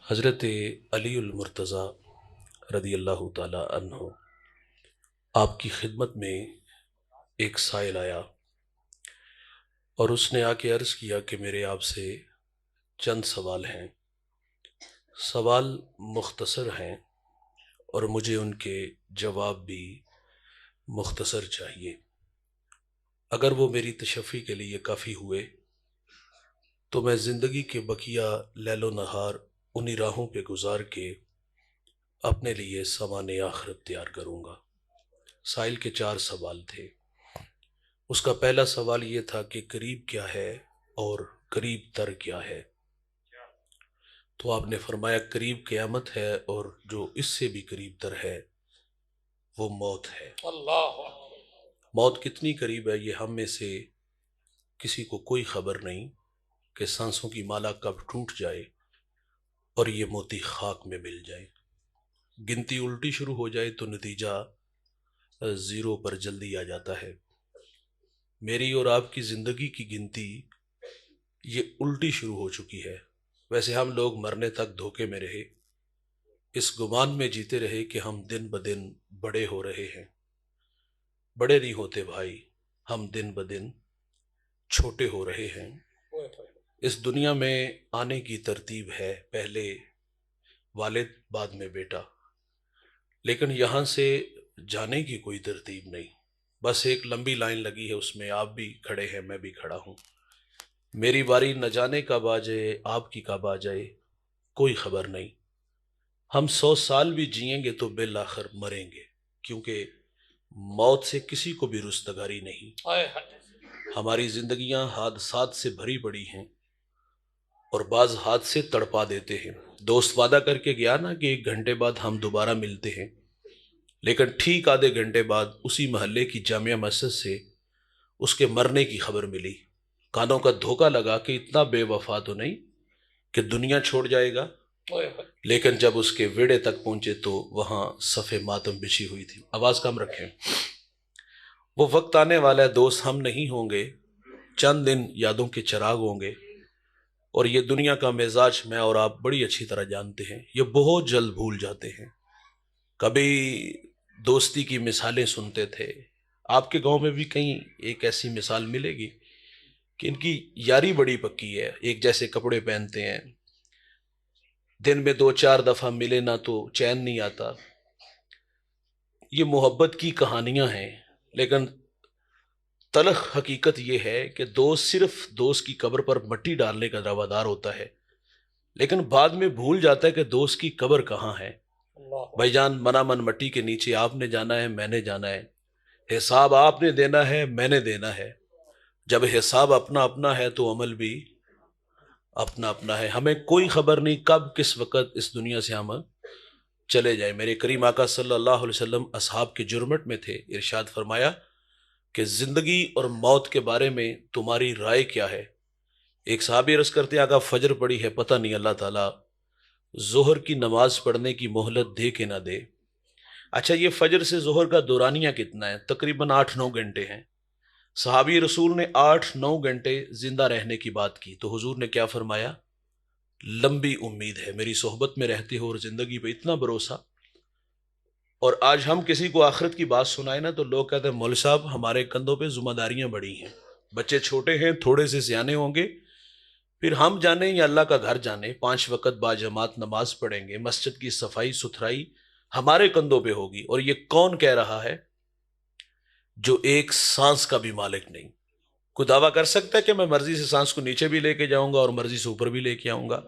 حضرت علی المرتضیٰ رضی اللہ تعالی عنہ آپ کی خدمت میں ایک سائل آیا اور اس نے آ کے عرض کیا کہ میرے آپ سے چند سوال ہیں۔ سوال مختصر ہیں اور مجھے ان کے جواب بھی مختصر چاہیے۔ اگر وہ میری تشفی کے لیے کافی ہوئے تو میں زندگی کے بقیہ لیل و نہار انہی راہوں پہ گزار کے اپنے لیے سامان آخرت تیار کروں گا۔ سائل کے 4 سوال تھے۔ اس کا پہلا سوال یہ تھا کہ قریب کیا ہے اور قریب تر کیا ہے؟ تو آپ نے فرمایا قریب قیامت ہے اور جو اس سے بھی قریب تر ہے وہ موت ہے۔ اللہ موت کتنی قریب ہے یہ ہم میں سے کسی کو کوئی خبر نہیں کہ سانسوں کی مالا کب ٹوٹ جائے اور یہ موتی خاک میں مل جائے۔ گنتی الٹی شروع ہو جائے تو نتیجہ 0 پر جلدی آ جاتا ہے۔ میری اور آپ کی زندگی کی گنتی یہ الٹی شروع ہو چکی ہے۔ ویسے ہم لوگ مرنے تک دھوکے میں رہے، اس گمان میں جیتے رہے کہ ہم دن بدن بڑے ہو رہے ہیں۔ بڑے نہیں ہوتے بھائی، ہم دن بدن چھوٹے ہو رہے ہیں۔ اس دنیا میں آنے کی ترتیب ہے پہلے والد بعد میں بیٹا، لیکن یہاں سے جانے کی کوئی ترتیب نہیں، بس ایک لمبی لائن لگی ہے، اس میں آپ بھی کھڑے ہیں میں بھی کھڑا ہوں۔ میری باری نہ جانے کب آ جائے، آپ کی کب آ جائے کوئی خبر نہیں۔ ہم 100 سال بھی جئیں گے تو بالآخر مریں گے، کیونکہ موت سے کسی کو بھی رستگاری نہیں۔ ہماری زندگیاں حادثات سے بھری پڑی ہیں اور بعض حادثے تڑپا دیتے ہیں۔ دوست وعدہ کر کے گیا نا کہ 1 گھنٹے بعد ہم دوبارہ ملتے ہیں، لیکن ٹھیک آدھے گھنٹے بعد اسی محلے کی جامع مسجد سے اس کے مرنے کی خبر ملی۔ کانوں کا دھوکہ لگا کہ اتنا بے وفا تو نہیں کہ دنیا چھوڑ جائے گا، لیکن جب اس کے ویڑے تک پہنچے تو وہاں صف ماتم بچھی ہوئی تھی۔ آواز کم رکھیں۔ وہ وقت آنے والا ہے دوست، ہم نہیں ہوں گے، چند دن یادوں کے چراغ ہوں گے، اور یہ دنیا کا مزاج میں اور آپ بڑی اچھی طرح جانتے ہیں، یہ بہت جلد بھول جاتے ہیں۔ کبھی دوستی کی مثالیں سنتے تھے، آپ کے گاؤں میں بھی کہیں ایک ایسی مثال ملے گی کہ ان کی یاری بڑی پکی ہے، ایک جیسے کپڑے پہنتے ہیں، دن میں 2-4 دفعہ ملے نہ تو چین نہیں آتا۔ یہ محبت کی کہانیاں ہیں، لیکن تلخ حقیقت یہ ہے کہ دوست صرف دوست کی قبر پر مٹی ڈالنے کا روادار ہوتا ہے، لیکن بعد میں بھول جاتا ہے کہ دوست کی قبر کہاں ہے۔ بھائی جان، منا من مٹی کے نیچے آپ نے جانا ہے، میں نے جانا ہے، حساب آپ نے دینا ہے، میں نے دینا ہے۔ جب حساب اپنا اپنا ہے تو عمل بھی اپنا اپنا ہے۔ ہمیں کوئی خبر نہیں کب کس وقت اس دنیا سے ہم چلے جائیں۔ میرے کریم آقا صلی اللہ علیہ وسلم اصحاب کے جرمٹ میں تھے، ارشاد فرمایا کہ زندگی اور موت کے بارے میں تمہاری رائے کیا ہے؟ ایک صحابی عرض کرتے آقا فجر پڑی ہے، پتہ نہیں اللہ تعالیٰ ظہر کی نماز پڑھنے کی مہلت دے کہ نہ دے۔ اچھا، یہ فجر سے ظہر کا دورانیہ کتنا ہے؟ تقریباً 8-9 گھنٹے ہیں۔ صحابی رسول نے 8-9 گھنٹے زندہ رہنے کی بات کی تو حضور نے کیا فرمایا؟ لمبی امید ہے، میری صحبت میں رہتے ہو اور زندگی پہ اتنا بھروسہ۔ اور آج ہم کسی کو آخرت کی بات سنائے نا تو لوگ کہتے ہیں مولوی صاحب ہمارے کندھوں پہ ذمہ داریاں بڑی ہیں، بچے چھوٹے ہیں، تھوڑے سے سیانے ہوں گے، پھر ہم جانے یا اللہ کا گھر جانے 5 وقت با جماعت نماز پڑھیں گے، مسجد کی صفائی ستھرائی ہمارے کندھوں پہ ہوگی۔ اور یہ کون کہہ رہا ہے؟ جو ایک سانس کا بھی مالک نہیں۔ کوئی دعویٰ کر سکتا ہے کہ میں مرضی سے سانس کو نیچے بھی لے کے جاؤں گا اور مرضی سے اوپر بھی لے کے آؤں گا؟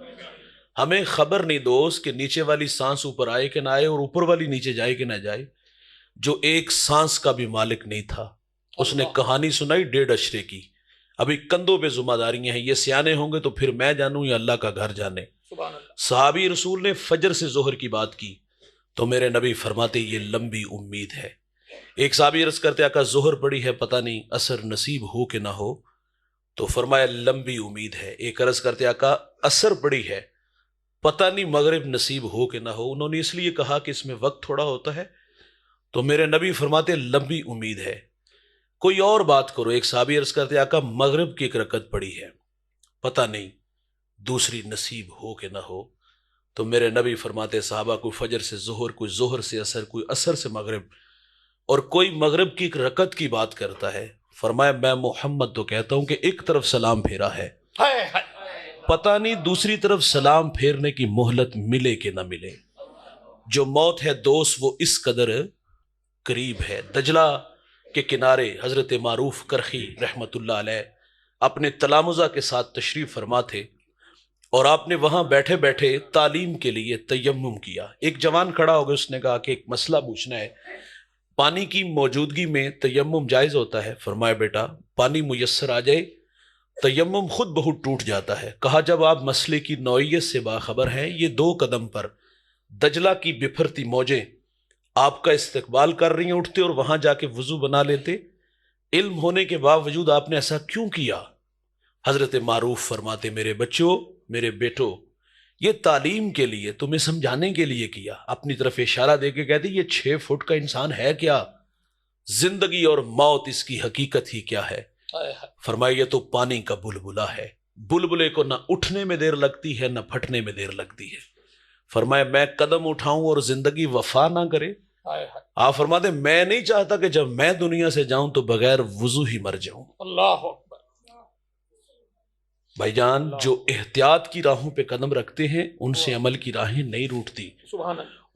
ہمیں خبر نہیں دوست کہ نیچے والی سانس اوپر آئے کہ نہ آئے اور اوپر والی نیچے جائے کہ نہ جائے۔ جو ایک سانس کا بھی مالک نہیں تھا، اس نے کہانی سنائی 1.5 اشرے کی۔ ابھی کندھوں پہ ذمہ داریاں ہیں، یہ سیانے ہوں گے تو پھر میں جانوں یا اللہ کا گھر جانے۔ صحابی رسول نے فجر سے ظہر کی بات کی تو میرے نبی فرماتے یہ لمبی امید ہے۔ ایک صحابی عرض کرتے آقا ظہر پڑی ہے، پتہ نہیں عصر نصیب ہو کہ نہ ہو، تو فرمایا لمبی امید ہے۔ ایک عرض کرتے آقا عصر پڑی ہے، پتہ نہیں مغرب نصیب ہو کہ نہ ہو۔ انہوں نے اس لیے کہا کہ اس میں وقت تھوڑا ہوتا ہے، تو میرے نبی فرماتے لمبی امید ہے۔ کوئی اور بات کرو۔ ایک صحابی عرض کرتے آقا مغرب کی 1 رکعت پڑی ہے، پتہ نہیں دوسری نصیب ہو کہ نہ ہو۔ تو میرے نبی فرماتے صحابہ کوئی فجر سے ظہر، کوئی ظہر سے عصر، کوئی عصر سے مغرب، اور کوئی مغرب کی ایک رکعت کی بات کرتا ہے، فرمایا میں محمد تو کہتا ہوں کہ ایک طرف سلام پھیرا ہے، پتہ نہیں دوسری طرف سلام پھیرنے کی مہلت ملے کہ نہ ملے۔ جو موت ہے دوست وہ اس قدر قریب ہے۔ دجلہ کے کنارے حضرت معروف کرخی رحمت اللہ علیہ اپنے تلامذہ کے ساتھ تشریف فرما تھے، اور آپ نے وہاں بیٹھے بیٹھے تعلیم کے لیے تیمم کیا۔ ایک جوان کھڑا ہو گیا، اس نے کہا کہ ایک مسئلہ پوچھنا ہے، پانی کی موجودگی میں تیمم جائز ہوتا ہے؟ فرمایا بیٹا پانی میسر آ جائے تیمم خود بہت ٹوٹ جاتا ہے۔ کہا جب آپ مسئلے کی نوعیت سے باخبر ہیں، یہ 2 قدم پر دجلہ کی بپھرتی موجیں آپ کا استقبال کر رہی ہیں، اٹھتے اور وہاں جا کے وضو بنا لیتے، علم ہونے کے باوجود آپ نے ایسا کیوں کیا؟ حضرت معروف فرماتے میرے بچوں، میرے بیٹو، یہ تعلیم کے لیے، تمہیں سمجھانے کے لیے کیا۔ اپنی طرف اشارہ دے کے کہتے یہ 6 فٹ کا انسان ہے کیا؟ زندگی اور موت اس کی حقیقت ہی کیا ہے؟ فرمایا یہ تو پانی کا بلبلہ ہے، بلبلے کو نہ اٹھنے میں دیر لگتی ہے نہ پھٹنے میں دیر لگتی ہے۔ فرمایا میں قدم اٹھاؤں اور زندگی وفا نہ کرے؟ آپ فرماتے میں نہیں چاہتا کہ جب میں دنیا سے جاؤں تو بغیر وضو ہی مر جاؤں۔ اللہ بھائی جان، جو احتیاط کی راہوں پہ قدم رکھتے ہیں ان سے عمل کی راہیں نہیں روٹتی،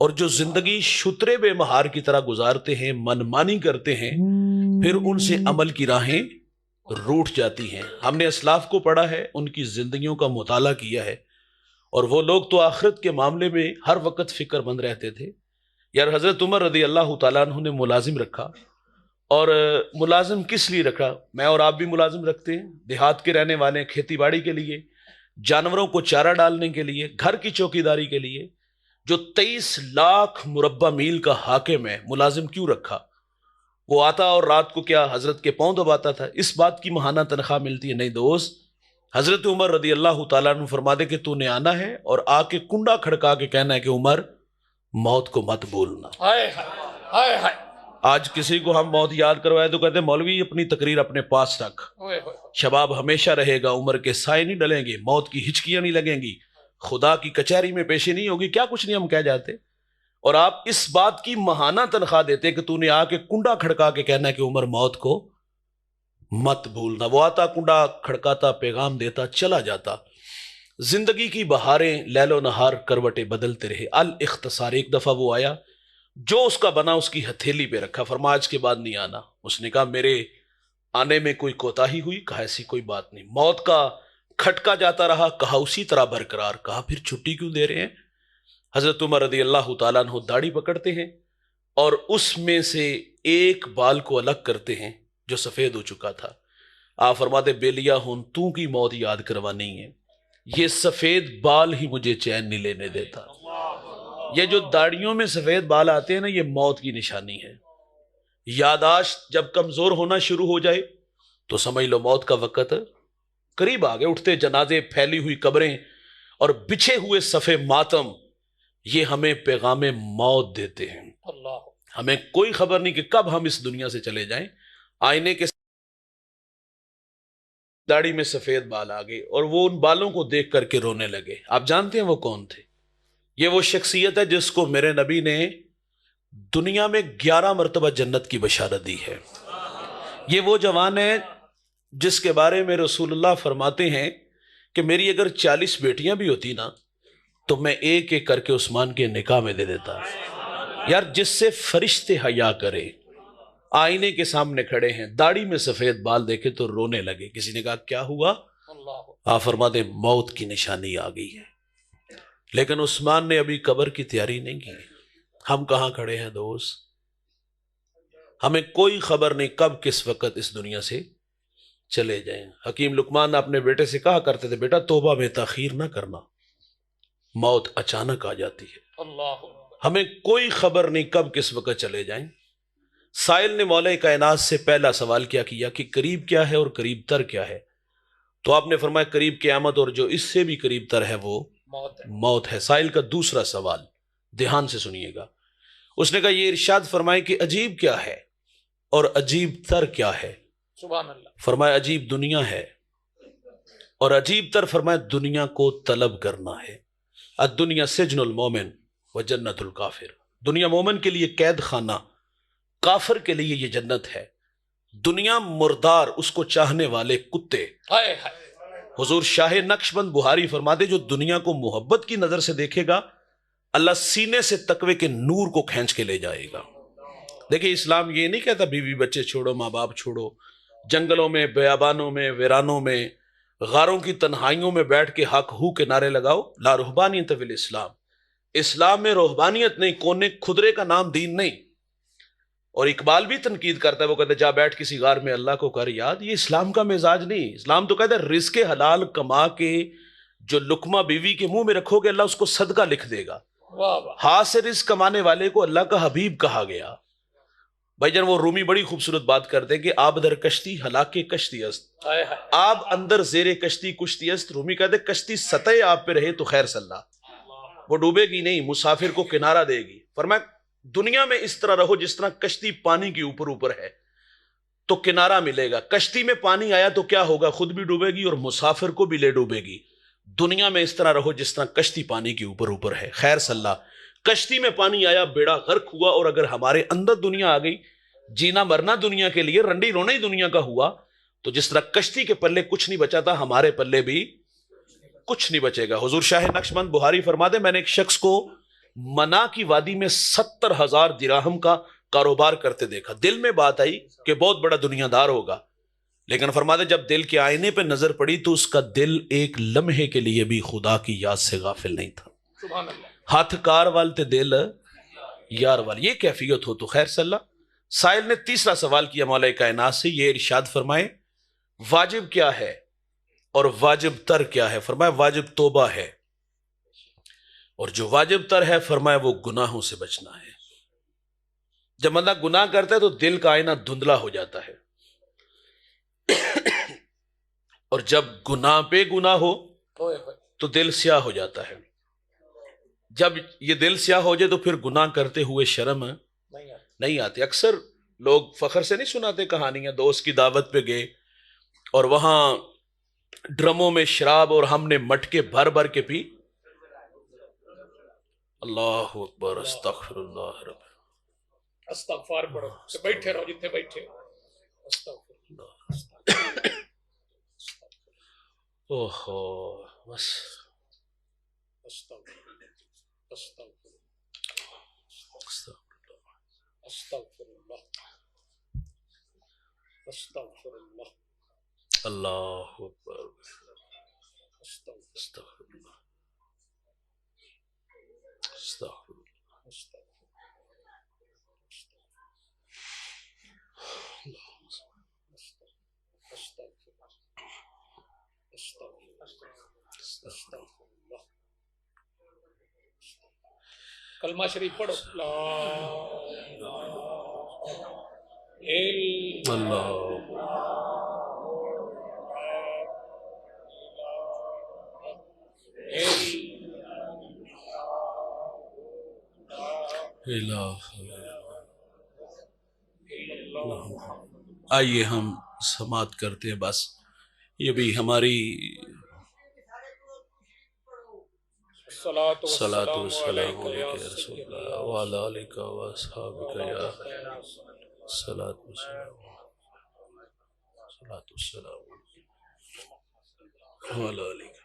اور جو زندگی شترے بے مہار کی طرح گزارتے ہیں، منمانی کرتے ہیں، پھر ان سے عمل کی راہیں روٹ جاتی ہیں۔ ہم نے اسلاف کو پڑھا ہے، ان کی زندگیوں کا مطالعہ کیا ہے، اور وہ لوگ تو آخرت کے معاملے میں ہر وقت فکر مند رہتے تھے۔ یار حضرت عمر رضی اللہ تعالیٰ عنہ نے ملازم رکھا، اور ملازم کس لیے رکھا؟ میں اور آپ بھی ملازم رکھتے ہیں، دیہات کے رہنے والے، کھیتی باڑی کے لیے، جانوروں کو چارہ ڈالنے کے لیے، گھر کی چوکیداری کے لیے۔ جو 23 لاکھ مربع میل کا حاکم ہے، ملازم کیوں رکھا؟ وہ آتا اور رات کو کیا حضرت کے پاؤں دباتا تھا؟ اس بات کی ماہانہ تنخواہ ملتی ہے؟ نہیں دوست، حضرت عمر رضی اللہ تعالیٰ عنہ فرما دے کہ تو نے آنا ہے اور آ کے کنڈا کھڑکا کے کہنا ہے کہ عمر موت کو مت بولنا۔ آج کسی کو ہم موت یاد کروائے تو کہتے ہیں مولوی اپنی تقریر اپنے پاس رکھ، شباب ہمیشہ رہے گا، عمر کے سائے نہیں ڈلیں گے، موت کی ہچکیاں نہیں لگیں گی، خدا کی کچہری میں پیشی نہیں ہوگی، کیا کچھ نہیں ہم کہہ جاتے، اور آپ اس بات کی ماہانہ تنخواہ دیتے کہ تو نے آ کے کنڈا کھڑکا کے کہنا ہے کہ عمر موت کو مت بھولنا۔ وہ آتا، کنڈا کھڑکاتا، پیغام دیتا، چلا جاتا۔ زندگی کی بہاریں لیل و نہار کروٹیں بدلتے رہے۔ الاختصار، ایک دفعہ وہ آیا، جو اس کا بنا اس کی ہتھیلی پہ رکھا، فرمایا آج کے بعد نہیں آنا۔ اس نے کہا میرے آنے میں کوئی کوتاہی ہوئی؟ کہا ایسی کوئی بات نہیں۔ موت کا کھٹکا جاتا رہا؟ کہا اسی طرح برقرار۔ کہا پھر چھٹی کیوں دے رہے ہیں؟ حضرت عمر رضی اللہ تعالیٰ عنہ داڑھی پکڑتے ہیں اور اس میں سے ایک بال کو الگ کرتے ہیں جو سفید ہو چکا تھا۔ آپ فرماتے بیلیا ہوں تو کی موت یاد کروانی ہے، یہ سفید بال ہی مجھے چین نہیں لینے دیتا۔ یہ جو داڑھیوں میں سفید بال آتے ہیں نا، یہ موت کی نشانی ہے۔ یاداشت جب کمزور ہونا شروع ہو جائے تو سمجھ لو موت کا وقت قریب آ گئے۔ اٹھتے جنازے، پھیلی ہوئی قبریں اور بچھے ہوئے صفے ماتم، یہ ہمیں پیغام موت دیتے ہیں۔ ہمیں کوئی خبر نہیں کہ کب ہم اس دنیا سے چلے جائیں۔ آئینے کے داڑھی میں سفید بال آ گئے اور وہ ان بالوں کو دیکھ کر کے رونے لگے۔ آپ جانتے ہیں وہ کون تھے؟ یہ وہ شخصیت ہے جس کو میرے نبی نے دنیا میں 11 مرتبہ جنت کی بشارت دی ہے۔ یہ وہ جوان ہے جس کے بارے میں رسول اللہ فرماتے ہیں کہ میری اگر 40 بیٹیاں بھی ہوتی نا تو میں ایک ایک کر کے عثمان کے نکاح میں دے دیتا۔ یار جس سے فرشتے حیا کرے، آئینے کے سامنے کھڑے ہیں، داڑھی میں سفید بال دیکھے تو رونے لگے۔ کسی نے کہا کیا ہوا؟ آپ فرماتے موت کی نشانی آ گئی ہے۔ لیکن عثمان نے ابھی قبر کی تیاری نہیں کی۔ ہم کہاں کھڑے ہیں دوست؟ ہمیں کوئی خبر نہیں کب کس وقت اس دنیا سے چلے جائیں۔ حکیم لقمان اپنے بیٹے سے کہا کرتے تھے بیٹا توبہ میں تاخیر نہ کرنا، موت اچانک آ جاتی ہے۔ ہمیں کوئی خبر نہیں کب کس وقت چلے جائیں۔ سائل نے مولا کائنات سے پہلا سوال کیا کہ قریب کیا ہے اور قریب تر کیا ہے؟ تو آپ نے فرمایا قریب قیامت، اور جو اس سے بھی قریب تر ہے وہ موت ہے۔ سائل کا دوسرا سوال دھیان سے سنیے گا، اس نے کہا یہ ارشاد فرمائے کہ عجیب کیا ہے اور عجیب تر کیا ہے؟ سبحان اللہ۔ فرمایا عجیب دنیا ہے اور عجیب تر فرمایا دنیا کو طلب کرنا ہے۔ الدنیا سجن المومن و جنت الکافر، دنیا مومن کے لیے قید خانہ، کافر کے لیے یہ جنت ہے۔ دنیا مردار، اس کو چاہنے والے کتے۔ حضور شاہ نقشبند بخاری فرماتے جو دنیا کو محبت کی نظر سے دیکھے گا، اللہ سینے سے تقوی کے نور کو کھینچ کے لے جائے گا۔ دیکھیں اسلام یہ نہیں کہتا بیوی بچے چھوڑو، ماں باپ چھوڑو، جنگلوں میں، بیابانوں میں، ویرانوں میں، غاروں کی تنہائیوں میں بیٹھ کے حق ہو کے نعرے لگاؤ۔ لا رہبانیت فی الاسلام، اسلام میں روحبانیت نہیں، کونے کھدرے کا نام دین نہیں۔ اور اقبال بھی تنقید کرتا ہے، وہ کہتا ہے جا بیٹھ کسی غار میں اللہ کو کر یاد، یہ اسلام کا مزاج نہیں۔ اسلام تو کہتا ہے رزق حلال کما کے جو لقمہ بیوی کے منہ میں رکھو گے اللہ اس کو صدقہ لکھ دے گا۔ ہاتھ سے رزق کمانے والے کو اللہ کا حبیب کہا گیا۔ بھائی جان وہ رومی بڑی خوبصورت بات کرتے ہیں کہ آب در کشتی ہلاک کشتی است، آب اندر زیر کشتی کشتی است۔ رومی کہتے ہیں کشتی سطح آب پہ رہے تو خیر صلاح، وہ ڈوبے گی نہیں، مسافر کو کنارہ دے گی۔ فرمایا دنیا میں اس طرح رہو جس طرح کشتی پانی کے اوپر اوپر ہے تو کنارہ ملے گا۔ کشتی میں پانی آیا تو کیا ہوگا، خود بھی ڈوبے گی اور مسافر کو بھی لے ڈوبے گی۔ دنیا میں اس طرح رہو جس طرح کشتی پانی کے اوپر اوپر ہے، خیر صلاح۔ کشتی میں پانی آیا، بیڑا غرق ہوا، اور اگر ہمارے اندر دنیا آ گئی، جینا مرنا دنیا کے لیے، رنڈی رونا ہی دنیا کا ہوا، تو جس طرح کشتی کے پلے کچھ نہیں بچا تھا، ہمارے پلے بھی کچھ نہیں بچے گا۔ حضور شاہ نقشبند بخاری فرماتے میں نے ایک شخص کو منا کی وادی میں 70,000 درہم کا کاروبار کرتے دیکھا۔ دل میں بات آئی کہ بہت بڑا دنیا دار ہوگا، لیکن فرماتے جب دل کے آئینے پہ نظر پڑی تو اس کا دل ایک لمحے کے لیے بھی خدا کی یاد سے غافل نہیں تھا۔ سبحان اللہ۔ ہاتھ کار والتے دل یار وال، یہ کیفیت ہو تو خیر صلاح۔ سائل نے تیسرا سوال کیا مولا کائنات سے، یہ ارشاد فرمائے واجب کیا ہے اور واجب تر کیا ہے؟ فرمایا واجب توبہ ہے، اور جو واجب تر ہے فرمایا وہ گناہوں سے بچنا ہے۔ جب بندہ گناہ کرتا ہے تو دل کا آئینہ دھندلا ہو جاتا ہے، اور جب گناہ پہ گناہ ہو تو دل سیاہ ہو جاتا ہے۔ جب یہ دل سیاہ ہو جائے تو پھر گناہ کرتے ہوئے شرم نہیں آتی۔ اکثر لوگ فخر سے نہیں سناتے کہانیاں، دوست کی دعوت پہ گئے اور وہاں ڈرموں میں شراب اور ہم نے مٹکے بھر بھر کے پی۔ اللہ اکبر، استغفر اللہ رب، استغفار پڑھو، بیٹھے رہو جتنے بیٹھے ہو۔ استغفر اللہ۔ اوہو بس استغفر استغفر استغفر اللہ استغفر اللہ اللہ اکبر، استغفر استغفر اللہ، استغفر اللہ۔ استغفر کلمہ شریف پڑھو۔ لا الہ آئیے ہم سماعت کرتے ہیں، بس یہ بھی ہماری الصلاۃ صلاۃ والسلام والسلام علیکہ یا علیک یا رسول سیدنا اللہ وعلی آلک و اصحابک یا صلاۃ والسلام، صلاۃ والسلام وعلی آلک۔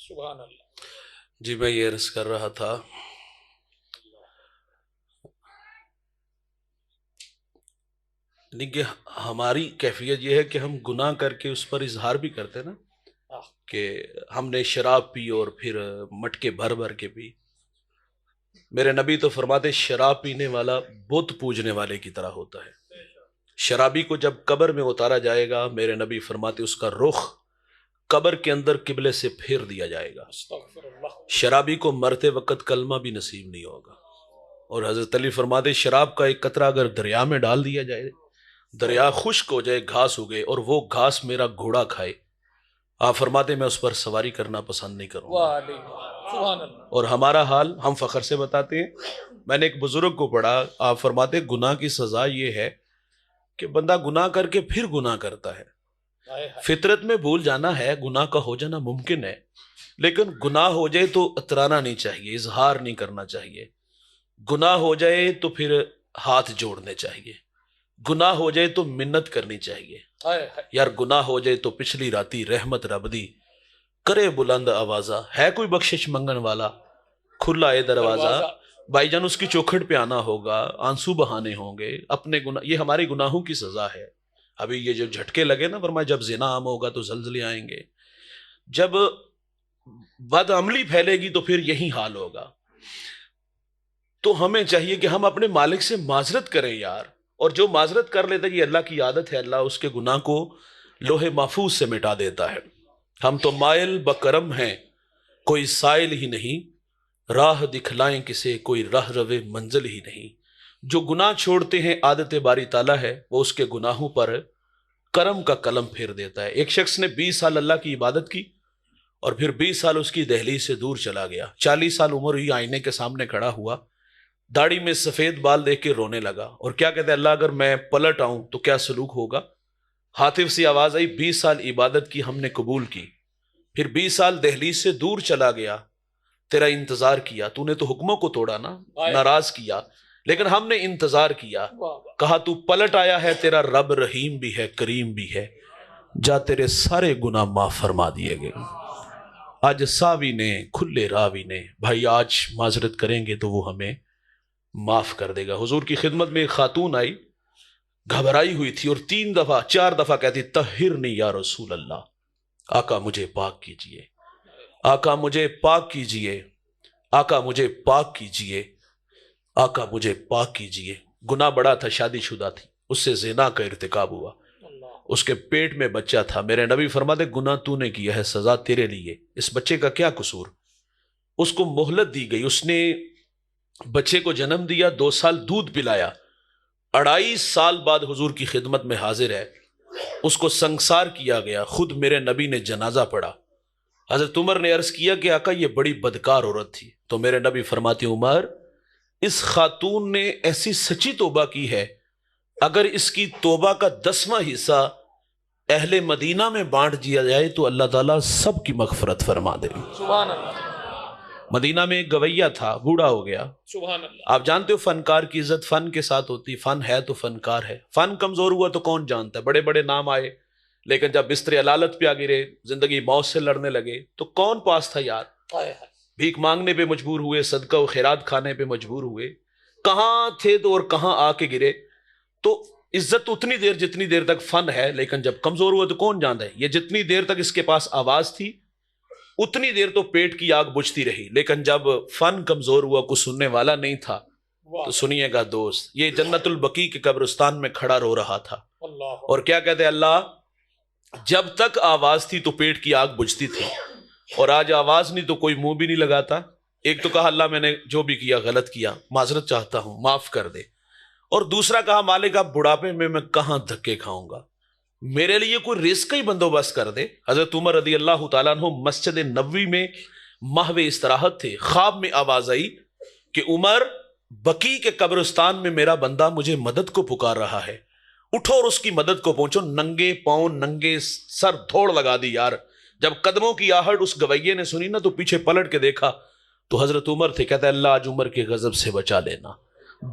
سبحان اللہ۔ جی میں یہ عرض کر رہا تھا کہ ہماری کیفیت یہ ہے کہ ہم گناہ کر کے اس پر اظہار بھی کرتے ہیں نا کہ ہم نے شراب پی اور پھر مٹکے بھر بھر کے پی۔ میرے نبی تو فرماتے شراب پینے والا بت پوجنے والے کی طرح ہوتا ہے۔ شرابی کو جب قبر میں اتارا جائے گا، میرے نبی فرماتے اس کا رخ قبر کے اندر قبلے سے پھیر دیا جائے گا۔ استغفر اللہ۔ شرابی کو مرتے وقت کلمہ بھی نصیب نہیں ہوگا۔ اور حضرت علی فرماتے شراب کا ایک قطرہ اگر دریا میں ڈال دیا جائے، دریا خشک ہو جائے، گھاس ہو گئے، اور وہ گھاس میرا گھوڑا کھائے، آپ فرماتے میں اس پر سواری کرنا پسند نہیں کروں گا۔ سبحان اللہ۔ اور ہمارا حال ہم فخر سے بتاتے ہیں، میں نے ایک بزرگ کو پڑھا، آپ فرماتے گناہ کی سزا یہ ہے کہ بندہ گناہ کر کے پھر گناہ کرتا ہے، فطرت میں بھول جانا ہے، گناہ کا ہو جانا ممکن ہے، لیکن گناہ ہو جائے تو اترانا نہیں چاہیے، اظہار نہیں کرنا چاہیے۔ گناہ ہو جائے تو پھر ہاتھ جوڑنے چاہیے، گناہ ہو جائے تو منت کرنی چاہیے۔ یار گناہ ہو جائے تو پچھلی راتی رحمت رب دی کرے بلند آوازہ، ہے کوئی بخشش منگن والا کھلا ہے دروازہ۔ بھائی جان اس کی چوکھٹ پہ آنا ہوگا، آنسو بہانے ہوں گے، اپنے گناہ، یہ ہمارے گناہوں کی سزا ہے۔ ابھی یہ جو جھٹکے لگے نا، فرمایا جب زنا عام ہوگا تو زلزلے آئیں گے، جب بد عملی پھیلے گی تو پھر یہی حال ہوگا۔ تو ہمیں چاہیے کہ ہم اپنے مالک سے معذرت کریں یار، اور جو معذرت کر لیتا ہے یہ اللہ کی عادت ہے، اللہ اس کے گناہ کو لوح محفوظ سے مٹا دیتا ہے۔ ہم تو مائل بکرم ہیں، کوئی سائل ہی نہیں، راہ دکھلائیں کسے کوئی راہ روے منزل ہی نہیں۔ جو گناہ چھوڑتے ہیں عادت باری تعالیٰ ہے، وہ اس کے گناہوں پر کرم کا قلم پھیر دیتا ہے۔ ایک شخص نے 20 سال اللہ کی عبادت کی اور پھر 20 سال اس کی دہلیز سے دور چلا گیا، 40 سال عمر ہی آئینے کے سامنے کھڑا ہوا، داڑھی میں سفید بال دیکھ کے رونے لگا اور کیا کہتے ہیں، اللہ اگر میں پلٹ آؤں تو کیا سلوک ہوگا؟ ہاتف سی آواز آئی، 20 سال عبادت کی ہم نے قبول کی، پھر 20 سال دہلیز سے دور چلا گیا، تیرا انتظار کیا، تو نے تو حکموں کو توڑا نا، ناراض کیا، لیکن ہم نے انتظار کیا، کہا تو پلٹ آیا ہے، تیرا رب رحیم بھی ہے کریم بھی ہے، جا تیرے سارے گناہ معاف فرما دیے گئے۔ آج ساوی نے کھلے راوی نے، بھائی آج معذرت کریں گے تو وہ ہمیں معاف کر دے گا۔ حضور کی خدمت میں ایک خاتون آئی، گھبرائی ہوئی تھی اور 3 دفعہ 4 دفعہ کہتی طہرنی یا رسول اللہ، آقا مجھے پاک کیجئے، آقا مجھے پاک کیجئے، آقا مجھے پاک کیجئے، آقا مجھے پاک کیجئے۔ گناہ بڑا تھا، شادی شدہ تھی، اس سے زنا کا ارتکاب ہوا، اس کے پیٹ میں بچہ تھا۔ میرے نبی فرماتے گناہ تو نے کیا ہے، سزا تیرے لیے، اس بچے کا کیا قصور؟ اس کو مہلت دی گئی، اس نے بچے کو جنم دیا، 2 سال دودھ پلایا، 2.5 سال بعد حضور کی خدمت میں حاضر ہے، اس کو سنگسار کیا گیا، خود میرے نبی نے جنازہ پڑھا۔ حضرت عمر نے عرض کیا کہ آقا یہ بڑی بدکار عورت تھی، تو میرے نبی فرماتے عمر اس خاتون نے ایسی سچی توبہ کی ہے، اگر اس کی توبہ کا 10واں حصہ اہل مدینہ میں بانٹ دیا جائے تو اللہ تعالیٰ سب کی مغفرت فرما دے۔ سبحان اللہ۔ مدینہ میں ایک گویہ تھا، بوڑھا ہو گیا۔ سبحان اللہ۔ آپ جانتے ہو فنکار کی عزت فن کے ساتھ ہوتی، فن ہے تو فنکار ہے، فن کمزور ہوا تو کون جانتا ہے، بڑے بڑے نام آئے لیکن جب بستر علالت پہ آ گرے، زندگی موت سے لڑنے لگے تو کون پاس تھا یار؟ بھیک مانگنے پہ مجبور ہوئے، صدقہ و خیرات کھانے پہ مجبور ہوئے، کہاں تھے تو اور کہاں آ کے گرے۔ تو عزت اتنی دیر جتنی دیر تک فن ہے، لیکن جب کمزور ہوا تو کون جانتا ہے؟ یہ جتنی دیر تک اس کے پاس آواز تھی اتنی دیر تو پیٹ کی آگ بجھتی رہی، لیکن جب فن کمزور ہوا، کوئی سننے والا نہیں تھا، تو سنیے گا دوست، یہ جنت البقیع کے قبرستان میں کھڑا رو رہا تھا اور کیا کہتے ہیں، اللہ جب تک آواز تھی تو پیٹ کی آگ بجھتی تھی، اور آج آواز نہیں تو کوئی منہ بھی نہیں لگاتا۔ ایک تو کہا اللہ میں نے جو بھی کیا غلط کیا، معذرت چاہتا ہوں، معاف کر دے، اور دوسرا کہا مالک اب بڑھاپے میں کہاں دھکے کھاؤں گا، میرے لیے کوئی رزق کا ہی بندوبست کر دے۔ حضرت عمر رضی اللہ تعالیٰ عنہ مسجد نبوی میں محو استراحت تھے، خواب میں آواز آئی کہ عمر بقیع کے قبرستان میں میرا بندہ مجھے مدد کو پکار رہا ہے، اٹھو اور اس کی مدد کو پہنچو۔ ننگے پاؤں ننگے سر دوڑ لگا دی یار۔ جب قدموں کی آہٹ اس گویے نے سنی نا تو پیچھے پلٹ کے دیکھا تو حضرت عمر تھے، کہتا ہے اللہ آج عمر کے غضب سے بچا لینا۔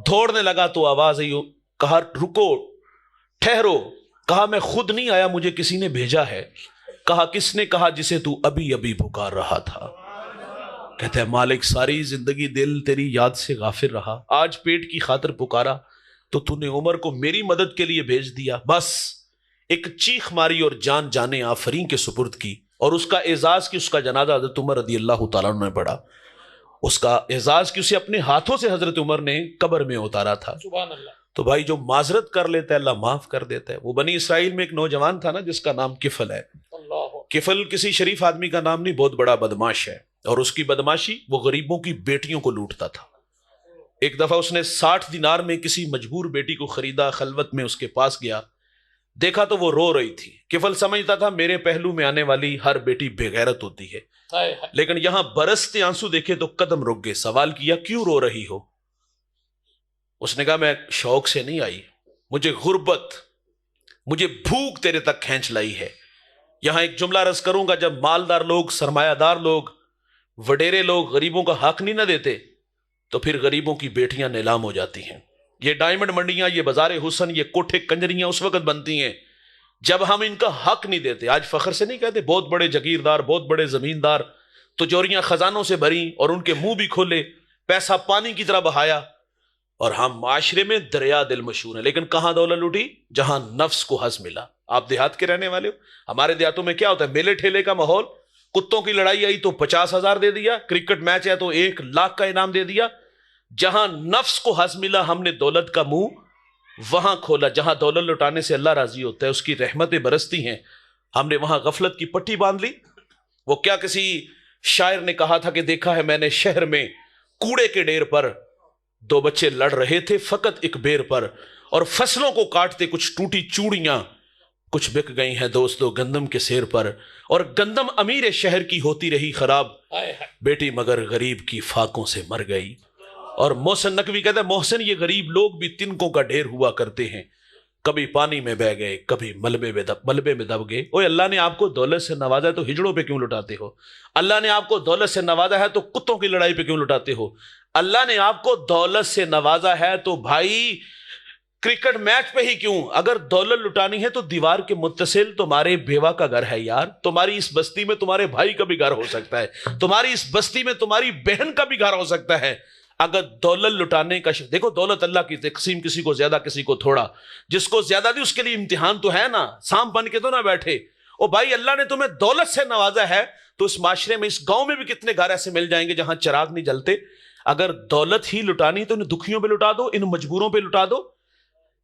دوڑنے لگا تو آواز آئی، کہا رکو ٹھہرو، کہا میں خود نہیں آیا، مجھے کسی نے بھیجا ہے۔ کہا کس نے؟ کہا جسے تو ابھی ابھی پکار رہا تھا۔ کہتا ہے مالک ساری زندگی دل تیری یاد سے غافل رہا، آج پیٹ کی خاطر پکارا تو تو نے عمر کو میری مدد کے لیے بھیج دیا۔ بس ایک چیخ ماری اور جان جانے آفرین کے سپرد کی، اور اس کا اعزاز کی اس کا جنازہ حضرت عمر رضی اللہ تعالیٰ عنہ نے پڑھا، اس کا اعزاز کی اسے اپنے ہاتھوں سے حضرت عمر نے قبر میں اتارا تھا۔ سبحان اللہ۔ تو بھائی جو معذرت کر لیتا ہے اللہ معاف کر دیتا ہے۔ وہ بنی اسرائیل میں ایک نوجوان تھا نا جس کا نام کفل ہے۔ کفل کسی شریف آدمی کا نام نہیں، بہت بڑا بدماش ہے، اور اس کی بدماشی وہ غریبوں کی بیٹیوں کو لوٹتا تھا۔ ایک دفعہ اس نے 60 دینار میں کسی مجبور بیٹی کو خریدا، خلوت میں اس کے پاس گیا، دیکھا تو وہ رو رہی تھی۔ کفل سمجھتا تھا میرے پہلو میں آنے والی ہر بیٹی بے غیرت ہوتی ہے، لیکن یہاں برستے آنسو دیکھے تو قدم رک گئے۔ سوال کیا کیوں رو رہی ہو؟ اس نے کہا میں شوق سے نہیں آئی، مجھے غربت، مجھے بھوک تیرے تک کھینچ لائی ہے، یہاں ایک جملہ عرض کروں گا، جب مالدار لوگ، سرمایہ دار لوگ، وڈیرے لوگ غریبوں کا حق نہیں نہ دیتے تو پھر غریبوں کی بیٹیاں نیلام ہو جاتی ہیں۔ یہ ڈائمنڈ منڈیاں، یہ بازار حسن، یہ کوٹھے کنجریاں اس وقت بنتی ہیں جب ہم ان کا حق نہیں دیتے۔ آج فخر سے نہیں کہتے، بہت بڑے جگیردار، بہت بڑے زمیندار، تجوریاں خزانوں سے بھریں اور ان کے منہ بھی کھولے، پیسہ پانی کی طرح بہایا، اور ہم معاشرے میں دریا دل مشہور ہیں۔ لیکن کہاں دولت لوٹی؟ جہاں نفس کو حظ ملا۔ آپ دیہات کے رہنے والے ہو، ہمارے دیہاتوں میں کیا ہوتا ہے؟ میلے ٹھیلے کا ماحول، کتوں کی لڑائی آئی تو 50,000 دے دیا، کرکٹ میچ ہے تو 1,00,000 کا انعام دے دیا۔ جہاں نفس کو حظ ملا ہم نے دولت کا منہ وہاں کھولا۔ جہاں دولت لٹانے سے اللہ راضی ہوتا ہے، اس کی رحمتیں برستی ہیں، ہم نے وہاں غفلت کی پٹی باندھ لی۔ وہ کیا کسی شاعر نے کہا تھا کہ دیکھا ہے میں نے شہر میں کوڑے کے ڈھیر پر 2 بچے لڑ رہے تھے فقط ایک بیر پر، اور فصلوں کو کاٹتے کچھ ٹوٹی چوڑیاں، کچھ بک گئی ہیں دوستو گندم کے سیر پر، اور گندم امیر شہر کی ہوتی رہی خراب، بیٹی مگر غریب کی فاقوں سے مر گئی۔ اور محسن نقوی کہتا ہے محسن یہ غریب لوگ بھی تنکوں کا ڈھیر ہوا کرتے ہیں، کبھی پانی میں بہ گئے، کبھی ملبے میں دب گئے۔ اوے اللہ نے آپ کو دولت سے نوازا ہے تو ہجڑوں پہ کیوں لٹاتے ہو؟ اللہ نے آپ کو دولت سے نوازا ہے تو کتوں کی لڑائی پہ کیوں لٹاتے ہو؟ اللہ نے آپ کو دولت سے نوازا ہے تو بھائی کرکٹ میچ پہ ہی کیوں؟ اگر دولت لٹانی ہے تو دیوار کے متصل تمہارے بیوہ کا گھر ہے یار، تمہاری اس بستی میں تمہارے بھائی کا بھی گھر ہو سکتا ہے، تمہاری اس بستی میں تمہاری بہن کا بھی گھر ہو سکتا ہے۔ اگر دولت لٹانے کا دیکھو، دولت اللہ کی تقسیم، کسی کو زیادہ کسی کو تھوڑا، جس کو زیادہ دی اس کے لیے امتحان تو ہے نا، سانپ بن کے تو نہ بیٹھے۔ او بھائی اللہ نے تمہیں دولت سے نوازا ہے تو اس معاشرے میں، اس گاؤں میں بھی کتنے گھر ایسے مل جائیں گے جہاں چراغ نہیں جلتے۔ اگر دولت ہی لٹانی تو ان دکھیوں پہ لٹا دو، ان مجبوروں پہ لٹا دو۔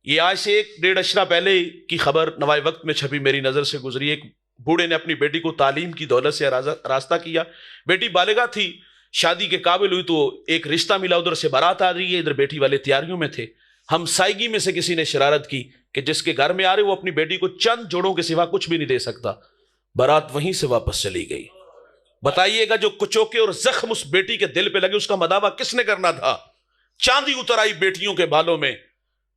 یہ آج سے 1-1.5 اشرہ پہلے کی خبر نوائے وقت میں چھپی، میری نظر سے گزری۔ ایک بوڑھے نے اپنی بیٹی کو تعلیم کی دولت سے راستہ کیا، بیٹی بالغہ تھی، شادی کے قابل ہوئی تو ایک رشتہ ملا، ادھر سے بارات آ رہی ہے، ادھر بیٹی والے تیاریوں میں تھے۔ ہمسائیگی میں سے کسی نے شرارت کی کہ جس کے گھر میں آ رہے وہ اپنی بیٹی کو چند جوڑوں کے سوا کچھ بھی نہیں دے سکتا۔ بارات وہیں سے واپس چلی گئی۔ بتائیے گا جو کچوکے اور زخم اس بیٹی کے دل پہ لگے اس کا مداوع کس نے کرنا تھا؟ چاندی اتر آئی بیٹیوں کے بالوں میں۔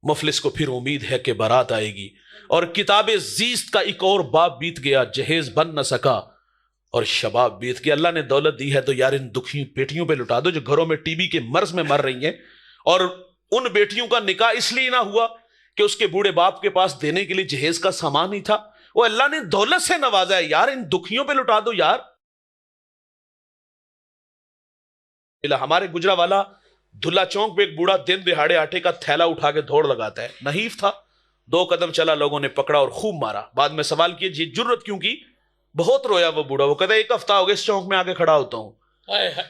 مفلس کو پھر امید ہے کہ بارات آئے گی، اور کتاب زیست کا ایک اور باب بیت گیا، جہیز بن نہ سکا اور شباب بیت گیا۔ اللہ نے دولت دی ہے تو یار ان دکھی بیٹیوں پہ لٹا دو جو گھروں میں ٹی بی کے مرض میں مر رہی ہیں، اور ان بیٹیوں کا نکاح اس لیے نہ ہوا کہ اس کے بوڑھے باپ کے پاس دینے کے لیے جہیز کا سامان ہی تھا۔ وہ اللہ نے دولت سے نوازا ہے یار، ان دکھیوں پہ لٹا دو یار۔ ہمارے گجرا والا دھلا چونک پہ ایک بوڑھا دن دہاڑے آٹے کا تھیلا اٹھا کے دوڑ لگاتا ہے، نحیف تھا، 2 قدم چلا، لوگوں نے پکڑا اور خوب مارا۔ بعد میں سوال کیا یہ جرت کیوں کی؟ بہت رویا وہ بوڑھا، وہ کہتا ہے 1 ہفتہ ہو گیا اس چونک میں آ کے کھڑا ہوتا ہوں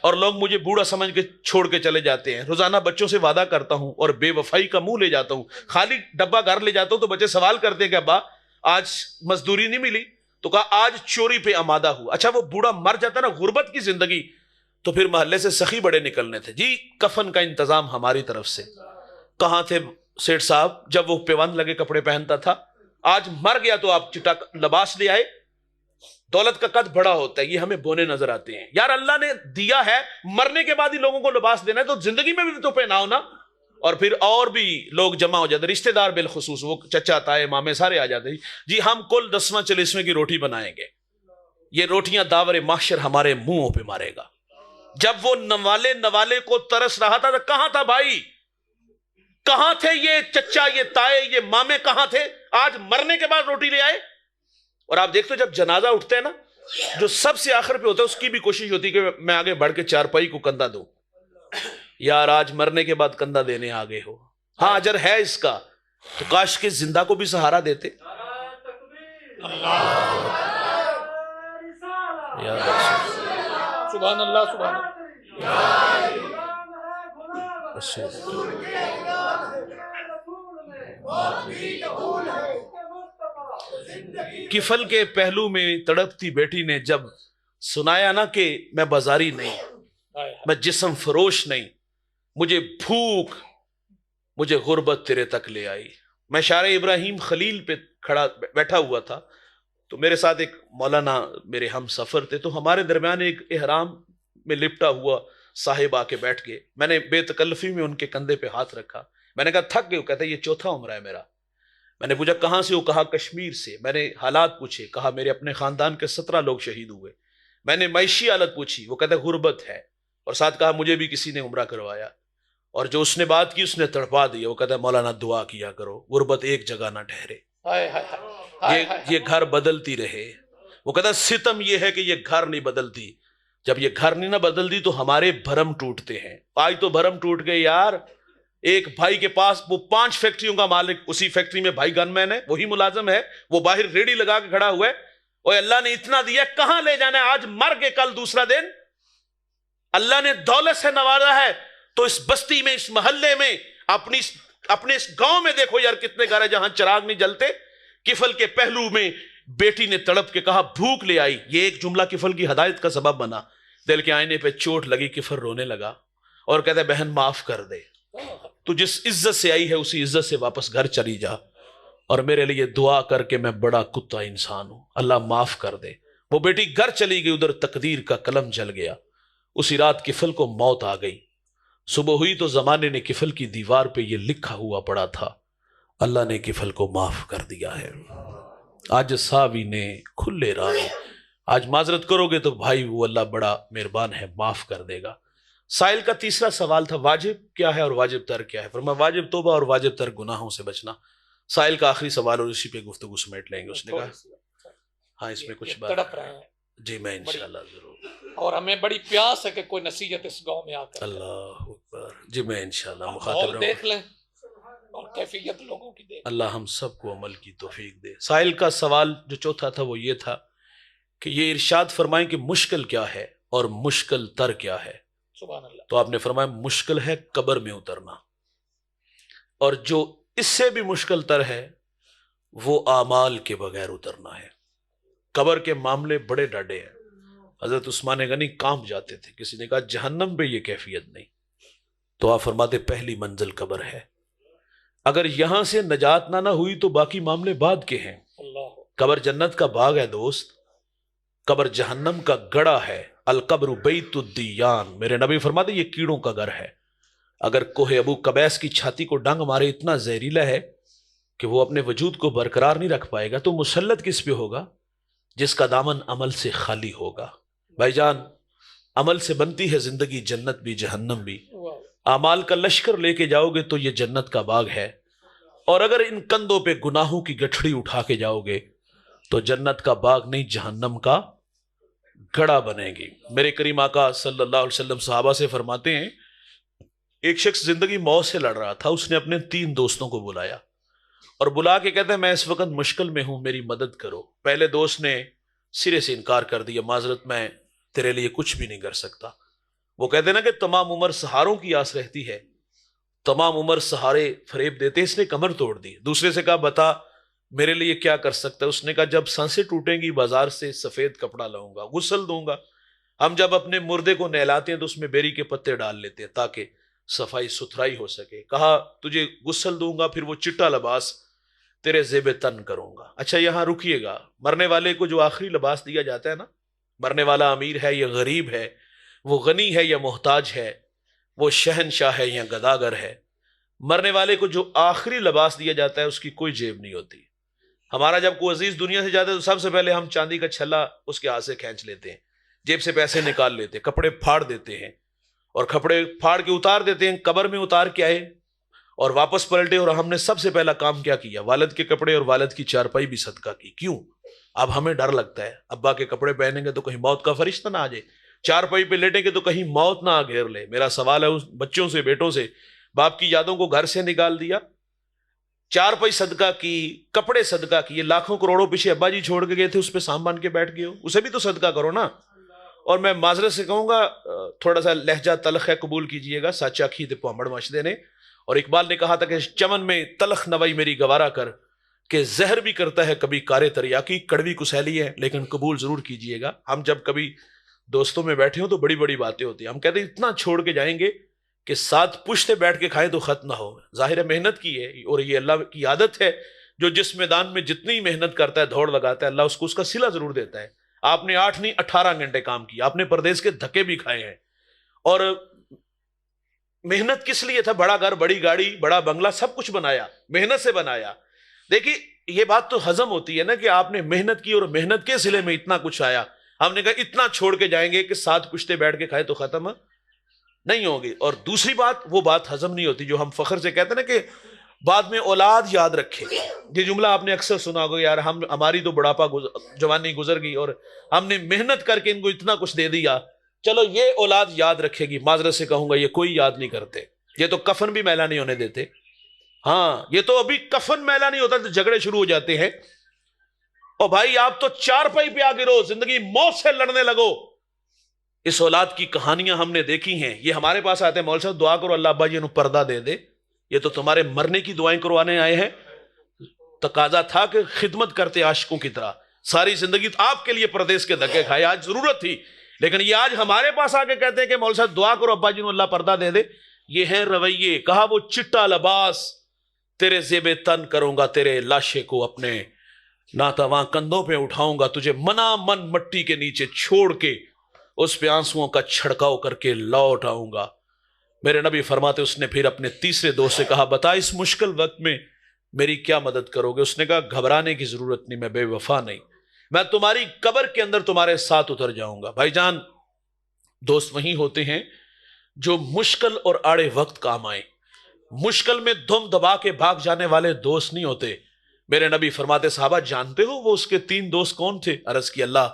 اور لوگ مجھے بوڑھا سمجھ کے چھوڑ کے چلے جاتے ہیں، روزانہ بچوں سے وعدہ کرتا ہوں اور بے وفائی کا منہ لے جاتا ہوں، خالی ڈبہ گھر لے جاتا ہوں تو بچے سوال کرتے ہیں کہ ابا آج مزدوری نہیں ملی، تو کہا آج چوری پہ آمادہ ہوا۔ اچھا وہ بوڑھا مر جاتا نا، غربت کی زندگی، تو پھر محلے سے سخی بڑے نکلنے تھے، جی کفن کا انتظام ہماری طرف سے۔ کہاں تھے سیٹھ صاحب جب وہ پیوند لگے کپڑے پہنتا تھا؟ آج مر گیا تو آپ چٹا لباس لے آئے۔ دولت کا قد بڑا ہوتا ہے، یہ ہمیں بونے نظر آتے ہیں یار، اللہ نے دیا ہے، مرنے کے بعد ہی لوگوں کو لباس دینا ہے تو زندگی میں بھی تو پہناؤ نا۔ اور پھر اور بھی لوگ جمع ہو جاتے، رشتہ دار بالخصوص، وہ چچا تائے مامے سارے آ جاتے، جی ہم کل 10واں 40واں کی روٹی بنائیں گے، یہ روٹیاں داور محشر ہمارے منہوں پہ مارے گا۔ جب وہ نوالے کو ترس رہا تھا تو کہاں تھا بھائی؟ کہاں تھے یہ چچا، یہ تائے، یہ مامے کہاں تھے؟ آج مرنے کے بعد روٹی لے آئے۔ اور آپ دیکھتے ہو جب جنازہ اٹھتے ہیں نا، جو سب سے آخر پہ ہوتا ہے اس کی بھی کوشش ہوتی ہے کہ میں آگے بڑھ کے چارپائی کو کندھا دوں۔ یار آج مرنے کے بعد کندھا دینے آگے ہو، ہاں اجر ہے اس کا، تو کاش کے زندہ کو بھی سہارا دیتے۔ سبحان اللہ، سبحان اللہ۔ کفل کے پہلو میں تڑپتی بیٹی نے جب سنایا نا کہ میں بازاری نہیں، میں جسم فروش نہیں، مجھے بھوک، مجھے غربت تیرے تک لے آئی۔ میں شارع ابراہیم خلیل پہ کھڑا بیٹھا ہوا تھا تو میرے ساتھ ایک مولانا میرے ہم سفر تھے، تو ہمارے درمیان ایک احرام میں لپٹا ہوا صاحب آ کے بیٹھ گئے۔ میں نے بے تکلفی میں ان کے کندھے پہ ہاتھ رکھا، میں نے کہا تھک گئے؟ کہتا ہے یہ 4تھا عمرہ ہے میرا، میں نے پوچھا کہاں سے؟ وہ کہا کشمیر سے۔ میں نے حالات پوچھے، کہا میرے اپنے خاندان کے 17 لوگ شہید ہوئے۔ میں نے معیشی حالت پوچھی، وہ کہتا ہے غربت ہے، اور ساتھ کہا مجھے بھی کسی نے عمرہ کروایا، اور جو اس نے بات کی اس نے تڑپا دیا۔ وہ کہتا ہے مولانا دعا کیا کرو غربت ایک جگہ نہ ٹھہرے، یہ گھر بدلتی رہے۔ وہ کہتا ہے ستم یہ ہے کہ یہ گھر نہیں بدلتی، جب یہ گھر نہیں نہ بدلتی تو ہمارے بھرم ٹوٹتے ہیں۔ آج تو بھرم ٹوٹ گئے یار۔ ایک بھائی کے پاس وہ 5 فیکٹریوں کا مالک، اسی فیکٹری میں بھائی گن مین ہے، وہی ملازم ہے، وہ باہر ریڑی لگا کے کھڑا ہوا ہے۔ اور اللہ نے اتنا دیا کہاں لے جانا ہے؟ آج مر کے کل دوسرا دن۔ اللہ نے دولت سے نوازا ہے تو اس بستی میں، اس محلے میں، اپنے اس گاؤں میں دیکھو یار کتنے گھر ہیں جہاں چراغ نہیں جلتے۔ کفل کے پہلو میں بیٹی نے تڑپ کے کہا بھوک لے آئی، یہ ایک جملہ کفل کی ہدایت کا سبب بنا۔ دل کے آئینے پہ چوٹ لگی، کفل رونے لگا اور کہتا ہے بہن معاف کر دے، تو جس عزت سے آئی ہے اسی عزت سے واپس گھر چلی جا، اور میرے لیے دعا کر کے میں بڑا کتا انسان ہوں، اللہ معاف کر دے۔ وہ بیٹی گھر چلی گئی، ادھر تقدیر کا قلم جل گیا۔ اسی رات کفل کو موت آ گئی۔ صبح ہوئی تو زمانے نے کفل کی دیوار پہ یہ لکھا ہوا پڑا تھا، اللہ نے کفل کو معاف کر دیا ہے۔ آج ساوی نے کھلے راہ، آج معذرت کرو گے تو بھائی وہ اللہ بڑا مہربان ہے، معاف کر دے گا۔ سائل کا تیسرا سوال تھا واجب کیا ہے اور واجب ترک کیا ہے؟ فرمایا واجب توبہ اور واجب ترک گناہوں سے بچنا۔ سائل کا آخری سوال اور اسی پہ گفتگو سمیٹ لیں گے۔ اس نے کہا ہاں اس میں کچھ بات تڑپ رہے ہیں جی میں انشاءاللہ ضرور، اور ہمیں بڑی پیاس ہے کہ کوئی نصیحت اس گاؤں میں آ کر اللہ اکبر، جی میں انشاءاللہ مخاطب ماحول رہوں دیکھ لیں اور کیفیت لوگوں کی دیکھ۔ اللہ ہم سب کو عمل کی توفیق دے۔ سائل کا سوال جو چوتھا تھا وہ یہ تھا کہ یہ ارشاد فرمائیں کہ مشکل کیا ہے اور مشکل تر کیا ہے؟ سبحان اللہ۔ تو آپ نے فرمایا مشکل ہے قبر میں اترنا، اور جو اس سے بھی مشکل تر ہے وہ اعمال کے بغیر اترنا ہے۔ قبر کے معاملے بڑے ڈاڈے ہیں۔ حضرت عثمان غنی کانپ جاتے تھے، کسی نے کہا جہنم پہ یہ کیفیت نہیں، تو آپ فرماتے پہلی منزل قبر ہے، اگر یہاں سے نجات نہ ہوئی تو باقی معاملے بعد کے ہیں۔ اللہ قبر جنت کا باغ ہے دوست، قبر جہنم کا گڑا ہے۔ القبر بیت الدیان، میرے نبی فرماتے یہ کیڑوں کا گھر ہے۔ اگر کوہ ابو قبیس کی چھاتی کو ڈنگ مارے اتنا زہریلا ہے کہ وہ اپنے وجود کو برقرار نہیں رکھ پائے گا، تو مسلط کس پہ ہوگا؟ جس کا دامن عمل سے خالی ہوگا۔ بھائی جان عمل سے بنتی ہے زندگی، جنت بھی جہنم بھی۔ اعمال کا لشکر لے کے جاؤ گے تو یہ جنت کا باغ ہے، اور اگر ان کندھوں پہ گناہوں کی گٹھڑی اٹھا کے جاؤ گے تو جنت کا باغ نہیں جہنم کا گڑا بنے گی۔ میرے کریم آقا صلی اللہ علیہ وسلم صحابہ سے فرماتے ہیں ایک شخص زندگی موت سے لڑ رہا تھا، اس نے اپنے 3 دوستوں کو بلایا اور بلا کے کہتا ہے میں اس وقت مشکل میں ہوں، میری مدد کرو۔ پہلے دوست نے سرے سے انکار کر دیا، معذرت میں تیرے لیے کچھ بھی نہیں کر سکتا۔ وہ کہتے ہیں نا کہ تمام عمر سہاروں کی آس رہتی ہے، تمام عمر سہارے فریب دیتے، اس نے کمر توڑ دی۔ دوسرے سے کہا بتا میرے لیے کیا کر سکتا ہے؟ اس نے کہا جب سانسیں ٹوٹیں گی بازار سے سفید کپڑا لاؤں گا، غسل دوں گا۔ ہم جب اپنے مردے کو نہلاتے ہیں تو اس میں بیری کے پتے ڈال لیتے ہیں تاکہ صفائی ستھرائی ہو سکے۔ کہا تجھے غسل دوں گا، پھر وہ چٹا لباس تیرے زیب تن کروں گا۔ اچھا یہاں رکیے گا، مرنے والے کو جو آخری لباس دیا جاتا ہے نا، مرنے والا امیر ہے یا غریب ہے، وہ غنی ہے یا محتاج ہے، وہ شہنشاہ ہے یا گداگر ہے، مرنے والے کو جو آخری لباس دیا جاتا ہے اس کی کوئی جیب نہیں ہوتی۔ ہمارا جب کوئی عزیز دنیا سے جاتا ہے تو سب سے پہلے ہم چاندی کا چھلا اس کے ہاتھ سے کھینچ لیتے ہیں، جیب سے پیسے نکال لیتے ہیں، کپڑے پھاڑ دیتے ہیں اور کپڑے پھاڑ کے اتار دیتے ہیں، قبر میں اتار کے آئے اور واپس پلٹے، اور ہم نے سب سے پہلا کام کیا کیا؟ والد کے کپڑے اور والد کی چارپائی بھی صدقہ کی۔ کیوں؟ اب ہمیں ڈر لگتا ہے ابا کے کپڑے پہنیں گے تو کہیں موت کا فرشتہ نہ آ جائے، چارپائی پہ لیٹیں گے تو کہیں موت نہ گھیر لے۔ میرا سوال ہے اس بچوں سے، بیٹوں سے، باپ کی یادوں کو گھر سے نکال دیا، چارپائی صدقہ کی، کپڑے صدقہ کیے، لاکھوں کروڑوں پیچھے ابا جی چھوڑ کے گئے تھے، اس پہ سامان کے بیٹھ گئے ہو، اسے بھی تو صدقہ کرو نا۔ اور میں معذرت سے کہوں گا تھوڑا سا لہجہ تلخ ہے، قبول کیجئے گا، سچا کھی تے پامڑ مچدے نے۔ اور اقبال نے کہا تھا کہ چمن میں تلخ نوائی میری گوارا کر، کہ زہر بھی کرتا ہے کبھی کارے تریاکی، کڑوی کسیلی ہے لیکن قبول ضرور کیجئے گا۔ ہم جب کبھی دوستوں میں بیٹھے ہوں تو بڑی بڑی باتیں ہوتی ہیں، ہم کہتے ہیں اتنا چھوڑ کے جائیں گے کہ 7 پشتے بیٹھ کے کھائیں تو ختم نہ ہو۔ ظاہر ہے محنت کی ہے، اور یہ اللہ کی عادت ہے، جو جس میدان میں جتنی محنت کرتا ہے، دوڑ لگاتا ہے، اللہ اس کو اس کا صلہ ضرور دیتا ہے۔ آپ نے 8 نہیں 18 گھنٹے کام کیا، آپ نے پردیس کے دھکے بھی کھائے ہیں، اور محنت کس لیے تھا؟ بڑا گھر، بڑی گاڑی، بڑا بنگلہ، سب کچھ بنایا، محنت سے بنایا۔ دیکھیے یہ بات تو ہضم ہوتی ہے نا کہ آپ نے محنت کی اور محنت کے سلے میں اتنا کچھ آیا. ہم نے کہا اتنا چھوڑ کے جائیں گے کہ 7 کشتے بیٹھ کے کھائے تو ختم نہیں ہوگی. اور دوسری بات, وہ بات ہضم نہیں ہوتی جو ہم فخر سے کہتے ہیں نا کہ بعد میں اولاد یاد رکھے. یہ جملہ آپ نے اکثر سنا ہوگا, یار ہماری تو بڑھاپا جوانی گزر گئی اور ہم نے محنت کر کے ان کو اتنا کچھ دے دیا, چلو یہ اولاد یاد رکھے گی. معذرت سے کہوں گا یہ کوئی یاد نہیں کرتے, یہ تو کفن بھی میلا نہیں ہونے دیتے. ہاں یہ تو ابھی کفن میلا نہیں ہوتا تو جھگڑے شروع ہو جاتے ہیں. اور بھائی آپ تو 4 پائی پہ آ گرو, زندگی موت سے لڑنے لگو. اس اولاد کی کہانیاں ہم نے دیکھی ہیں. یہ ہمارے پاس آتے ہیں, مول صاحب دعا کرو اللہ ابا جی انہوں پردہ دے دے. یہ تو تمہارے مرنے کی دعائیں کروانے آئے ہیں. تقاضا تھا کہ خدمت کرتے عاشقوں کی طرح. ساری زندگی آپ کے لیے پردیس کے دھکے کھائے, آج ضرورت تھی, لیکن یہ آج ہمارے پاس آ کے کہتے ہیں کہ مول صاحب دعا کرو ابا جی انہوں اللہ پردہ دے دے. یہ ہیں رویے. کہا وہ چٹا لباس تیرے زیب تن کروں گا, تیرے لاشے کو اپنے ناتواں کندھوں پہ اٹھاؤں گا, تجھے منا من مٹی کے نیچے چھوڑ کے اس پہ آنسوؤں کا چھڑکاؤ کر کے لوٹ آؤں گا. میرے نبی فرماتے اس نے پھر اپنے تیسرے دوست سے کہا بتا اس مشکل وقت میں میری کیا مدد کرو گے؟ اس نے کہا گھبرانے کی ضرورت نہیں, میں بے وفا نہیں, میں تمہاری قبر کے اندر تمہارے ساتھ اتر جاؤں گا. بھائی جان, دوست وہی ہوتے ہیں جو مشکل اور آڑے وقت کام آئے. مشکل میں دم دبا کے بھاگ جانے والے دوست نہیں ہوتے. میرے نبی فرماتے صحابہ جانتے ہو وہ اس کے 3 دوست کون تھے؟ عرض کی اللہ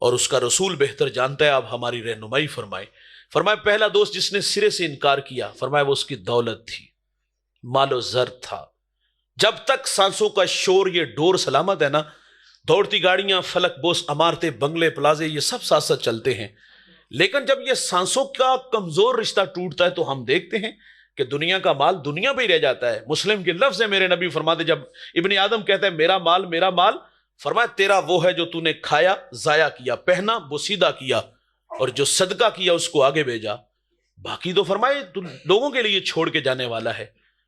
اور اس کا رسول بہتر جانتا ہے, آپ ہماری رہنمائی فرمائے. فرمایا پہلا دوست جس نے سرے سے انکار کیا, فرمایا وہ اس کی دولت تھی, مال و زر تھا. جب تک سانسوں کا شور, یہ ڈور سلامت ہے نا, دوڑتی گاڑیاں, فلک بوس عمارتیں, بنگلے, پلازے, یہ سب ساتھ ساتھ چلتے ہیں. لیکن جب یہ سانسوں کا کمزور رشتہ ٹوٹتا ہے تو ہم دیکھتے ہیں کہ دنیا کا مال دنیا پہ ہی رہ جاتا ہے. مسلم کے لفظ ہے, میرے نبی فرماتے جب ابن آدم کہتا ہے میرا مال, فرمایا تیرا وہ ہے جو تو نے کھایا, ضائع کیا, پہنا, بوسیدہ کیا, اور جو صدقہ کیا اس کو آگے بھیجا. باقی تو فرمائے لوگوں کے لیے چھوڑ کے جانے والا ہے.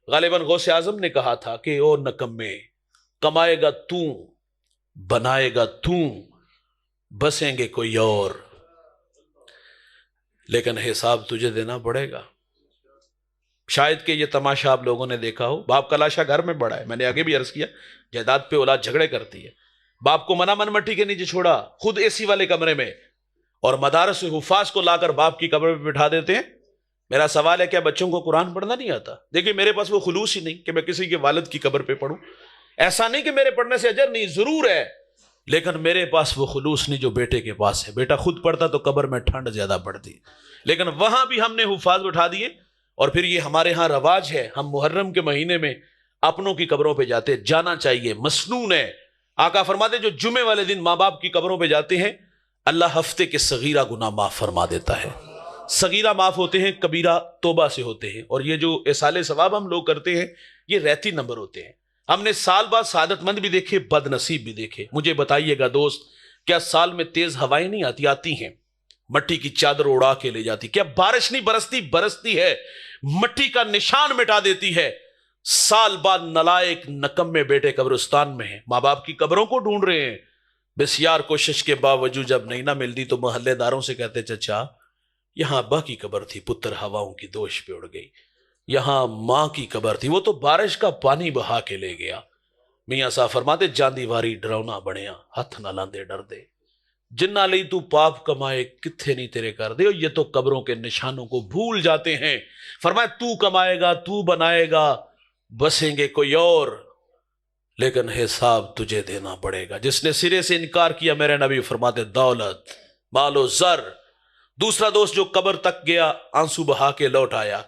غالباً غوث اعظم نے کہا تھا کہ او نکمے, کمائے گا تو, بنائے گا تو, بسیں گے کوئی اور, لیکن حساب تجھے دینا پڑے گا. شاید کہ یہ تماشا آپ لوگوں نے دیکھا ہو, باپ کا لاشا گھر میں بڑا ہے, میں نے آگے بھی عرض کیا جائیداد پہ اولاد جھگڑے کرتی ہے. باپ کو منا من مٹی کے نیچے چھوڑا, خود اے سی والے کمرے میں, اور مدارس حفاظ کو لا کر باپ کی قبر پہ بٹھا دیتے ہیں. میرا سوال ہے کیا بچوں کو قرآن پڑھنا نہیں آتا؟ دیکھیں میرے پاس وہ خلوص ہی نہیں کہ میں کسی کے والد کی قبر پہ پڑھوں. ایسا نہیں کہ میرے پڑھنے سے اجر نہیں, ضرور ہے, لیکن میرے پاس وہ خلوص نہیں جو بیٹے کے پاس ہے. بیٹا خود پڑھتا تو قبر میں ٹھنڈ زیادہ پڑتی, لیکن وہاں بھی ہم نے حفاظ بٹھا دیے. اور پھر یہ ہمارے ہاں رواج ہے, ہم محرم کے مہینے میں اپنوں کی قبروں پہ جاتے, جانا چاہیے, مسنون ہے. آقا فرماتے جو جمعے والے دن ماں باپ کی قبروں پہ جاتے ہیں اللہ ہفتے کے صغیرہ گناہ معاف فرما دیتا ہے. صغیرہ معاف ہوتے ہیں, کبیرہ توبہ سے ہوتے ہیں. اور یہ جو احصال ثواب ہم لوگ کرتے ہیں یہ رہتی نمبر ہوتے ہیں. ہم نے سال بعد سعادت مند بھی دیکھے, بد نصیب بھی دیکھے. مجھے بتائیے گا دوست, کیا سال میں تیز ہوائیں نہیں آتی؟ آتی ہیں, مٹی کی چادر اڑا کے لے جاتی. کیا بارش نہیں برستی؟ برستی ہے, مٹی کا نشان مٹا دیتی ہے. سال بعد نلائق نکمے بیٹے قبرستان میں ہیں, ماں باپ کی قبروں کو ڈھونڈ رہے ہیں. بسیار کوشش کے باوجود جب نہیں نہ ملتی تو محلے داروں سے کہتے چچا یہاں ابا کی قبر تھی, پتر ہواؤں کی دوش پہ اڑ گئی. یہاں ماں کی قبر تھی, وہ تو بارش کا پانی بہا کے لے گیا. میاں صاحب فرماتے جاندی واری ڈرونا بنیا, ہاتھ نہ لاندے ڈر دے, جنہ لئی تو پاپ کمائے کتھے نہیں تیرے کر دے. یہ تو قبروں کے نشانوں کو بھول جاتے ہیں. فرمایا تو کمائے گا, تو بنائے گا, بسیں گے کوئی اور, لیکن حساب تجھے دینا پڑے گا. جس نے سرے سے انکار کیا, میرے نبی فرماتے دولت, مال و زر. دوسرا دوست جو قبر تک گیا آنسو بہا کے لوٹ آیا,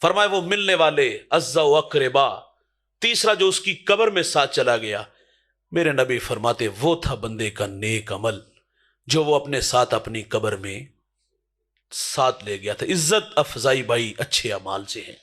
فرمایا وہ ملنے والے عزا و اقربا. تیسرا جو اس کی قبر میں ساتھ چلا گیا, میرے نبی فرماتے وہ تھا بندے کا نیک عمل جو وہ اپنے ساتھ اپنی قبر میں ساتھ لے گیا تھا. عزت افزائی بھائی اچھے اعمال سے ہیں.